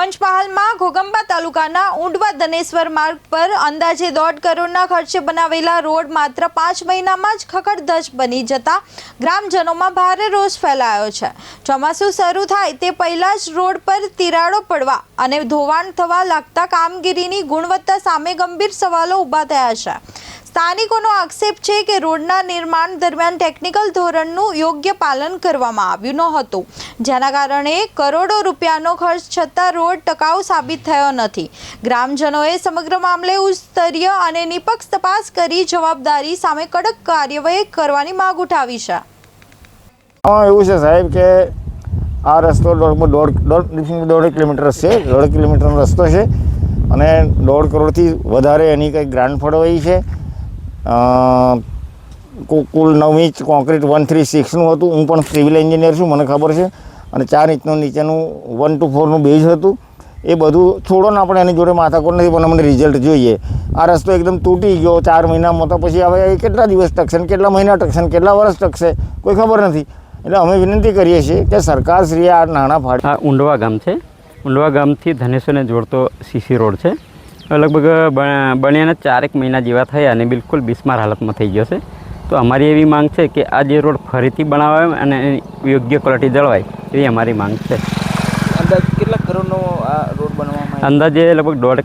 પંચમહાલમાં ઘોગંબા તાલુકાના ઊંડવા ધનેશ્વર માર્ગ પર અંદાજે 1.5 કરોડના ખર્ચે બનાવેલા રોડ માત્ર 5 મહિનામાં જ ખખડધજ બની જતા ગ્રામજનોમાં ભારે રોષ ફેલાયો છે। ચોમાસું શરૂ થાય તે પહેલા જ રોડ પર તિરાડો પડવા અને ધોવાણ થવા લાગતા કામગીરીની ગુણવત્તા સામે ગંભીર સવાલો ઊભા થયા છે। સ્થાનિકોનો આક્ષેપ છે કે રોડના નિર્માણ દરમિયાન ટેકનિકલ ધોરણનું યોગ્ય પાલન કરવામાં આવ્યું નહોતું, જેના કારણે કરોડો રૂપિયાનો ખર્ચ છતાં રોડ ટકાઉ સાબિત થયો નથી। ગ્રામજનોએ સમગ્ર મામલે ઉચ્ચસ્તરીય અને નિષ્પક્ષ તપાસ કરી જવાબદારી સામે કડક કાર્યવાહી કરવાની માંગ ઉઠાવી છે। એવું છે સાહેબ કે આ રસ્તો 1.5 કિલોમીટર છે, 1.5 કિલોમીટરનો રસ્તો છે અને 1.5 કરોડથી વધારે એની કંઈક ગ્રાન્ટ ફળવાઈ છે। કુલ 9 ઇંચ કોન્ક્રીટ 136નું હતું। હું પણ સિવિલ એન્જિનિયર છું, મને ખબર છે। અને 4 ઇંચનું નીચેનું 1 to 4નું બેઝ હતું। એ બધું છોડો ને, આપણે એની જોડે માથાકૂટ નથી, પણ અમને રિઝલ્ટ જોઈએ। આ રસ્તો એકદમ તૂટી ગયો 4 મહિનામાં, તો પછી હવે કેટલા દિવસ ટકશે ને કેટલા મહિના ટકશે ને કેટલા વર્ષ ટકશે કોઈ ખબર નથી। એટલે અમે વિનંતી કરીએ છીએ કે સરકારશ્રીએ આ નાણાં ફાળવે। આ ઊંડવા ગામ છે। ઊંડવા ગામથી ધનેશ્વરને જોડતો સીસી રોડ છે। લગભગ બન્યાને 4 મહિના જેવા થયા અને બિલકુલ બિસ્માર હાલતમાં થઈ ગયો છે। તો અમારી એવી માંગ છે કે આ જે રોડ ફરીથી બનાવાય અને યોગ્ય ક્વોલિટી જળવાય એવી અમારી માંગ છે। અંદાજ કેટલા કરોડનો આ રોડ બનાવવામાં આવ્યો? અંદાજે લગભગ 1.5 કરોડ